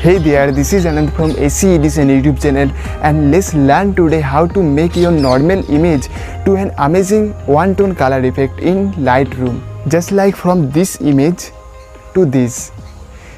Hey there, this is Anand from AC Edition YouTube channel, and let's learn today how to make your normal image to an amazing one-tone color effect in Lightroom. Just like from this image to this.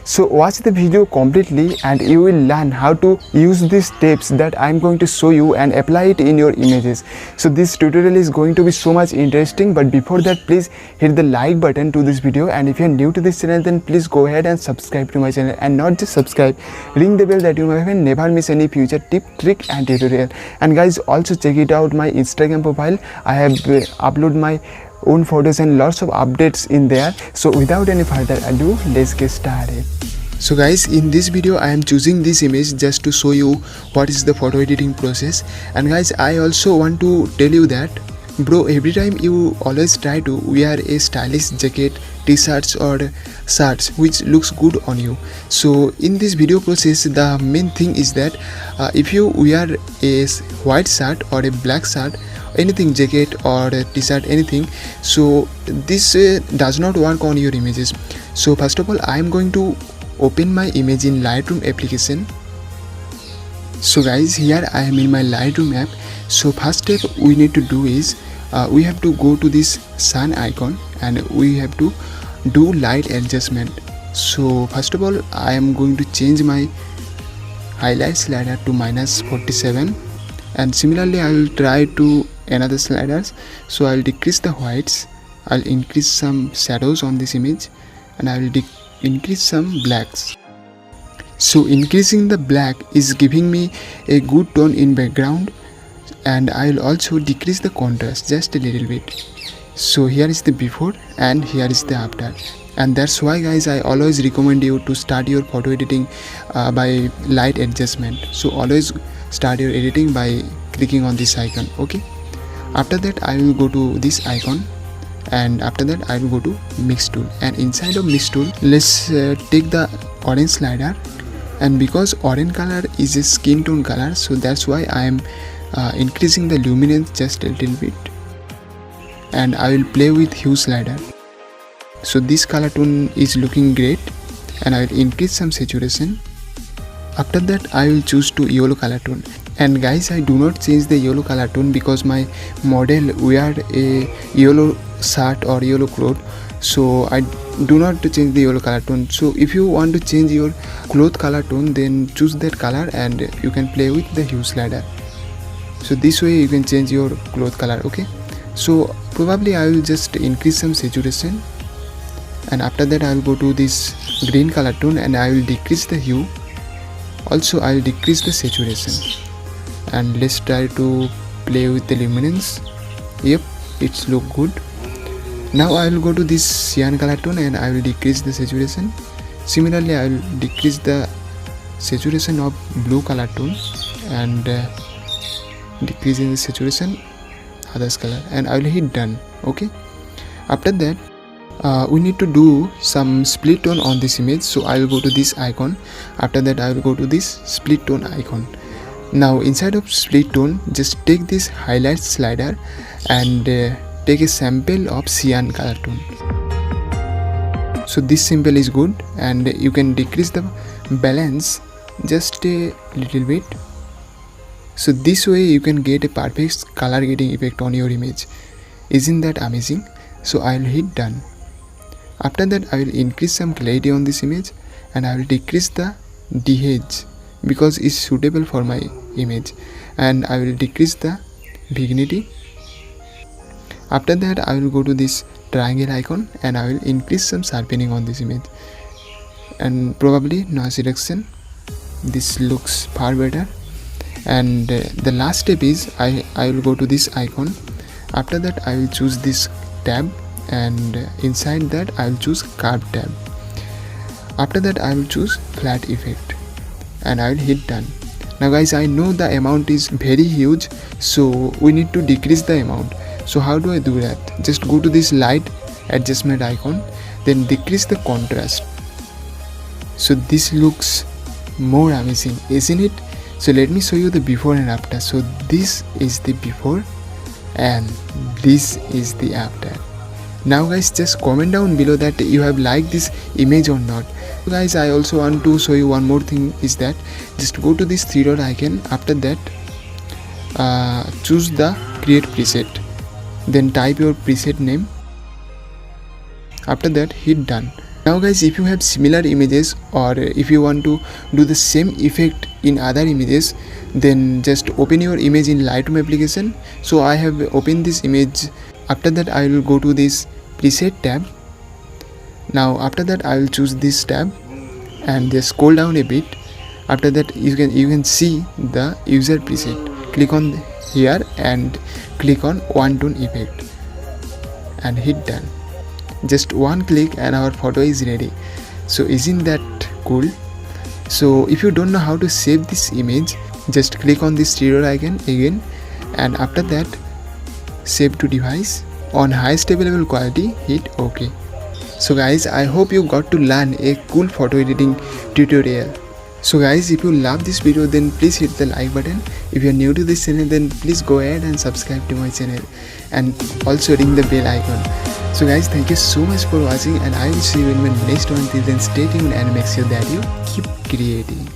So watch the video completely and you will learn how to use these steps that I am going to show you and apply it in your images. So this tutorial is going to be so much interesting, but before that please hit the like button to this video, and if you are new to this channel then please go ahead and subscribe to my channel, and not just subscribe, ring the bell that you may never miss any future tip, trick and tutorial. And guys, also check it out my Instagram profile. I have uploaded my own photos and lots of updates in there. So without any further ado, let's get started. So guys, in this video I am choosing this image just to show you what is the photo editing process. And guys, I also want to tell you that bro, every time you always try to wear a stylish jacket, t-shirts or shirts which looks good on you. So in this video process the main thing is that if you wear a white shirt or a black shirt, anything, jacket or a t-shirt, anything, so this does not work on your images. So first of all, I am going to open my image in Lightroom application. So guys, here I am in my Lightroom app. So first step we need to do is we have to go to this sun icon and we have to do light adjustment. So first of all, I am going to change my highlight slider to -47, and similarly I will try to another sliders. So I will decrease the whites, I'll increase some shadows on this image, and I will increase some blacks. So increasing the black is giving me a good tone in background, and I will also decrease the contrast just a little bit. So here is the before and here is the after, and that's why guys I always recommend you to start your photo editing by light adjustment. So always start your editing by clicking on this icon. Okay, after that I will go to this icon, and after that I will go to mix tool, and inside of mix tool let's take the orange slider, and because orange color is a skin tone color, so that's why I am increasing the luminance just a little bit, and I will play with hue slider. So this color tone is looking great, and I will increase some saturation. After that I will choose to yellow color tone, and guys I do not change the yellow color tone because my model wear a yellow shirt or yellow cloth, so I do not change the yellow color tone. So if you want to change your cloth color tone, then choose that color and you can play with the hue slider. So this way you can change your cloth color. Okay, so probably I will just increase some saturation, and after that I will go to this green color tone and I will decrease the hue. Also I will decrease the saturation, and let's try to play with the luminance. Yep, it's look good. Now I will go to this cyan color tone and I will decrease the saturation. Similarly I will decrease the saturation of blue color tone and decreasing the saturation others color, and I will hit done. Okay, after that we need to do some split tone on this image. So I will go to this icon. After that I will go to this split tone icon. Now inside of split tone, just take this highlight slider and take a sample of cyan color tone. So this sample is good, and you can decrease the balance just a little bit. So this way you can get a perfect color grading effect on your image. Isn't that amazing? So I will hit done. After that I will increase some clarity on this image, and I will decrease the DH because it's suitable for my image, and I will decrease the vignette. After that I will go to this triangle icon and I will increase some sharpening on this image, and probably noise reduction. This looks far better. And the last step is I will go to this icon. After that I will choose this tab, and inside that I will choose curve tab. After that I will choose flat effect, and I will hit done. Now guys, I know the amount is very huge, so we need to decrease the amount. So how do I do that? Just go to this light adjustment icon, then decrease the contrast. So this looks more amazing, isn't it? So let me show you the before and after. So this is the before and this is the after, Now guys, just comment down below that you have liked this image or not. So guys, I also want to show you one more thing, is that just go to this three dot icon. After that choose the create preset, then type your preset name. After that hit done. Now guys, if you have similar images or if you want to do the same effect in other images, then just open your image in Lightroom application. So I have opened this image. After that I will go to this preset tab. Now after that I will choose this tab and just scroll down a bit. After that you can see the user preset. Click on here and click on one tone effect and hit done. Just one click and our photo is ready. So isn't that cool? So if you don't know how to save this image, just click on this three dot icon again, and after that save to device. On highest available quality, hit OK. So guys, I hope you got to learn a cool photo editing tutorial. So guys, if you love this video, then please hit the like button. If you are new to this channel, then please go ahead and subscribe to my channel and also ring the bell icon. So guys, thank you so much for watching, and I will see you in my next one. Till then, stay tuned and make sure that you keep creating.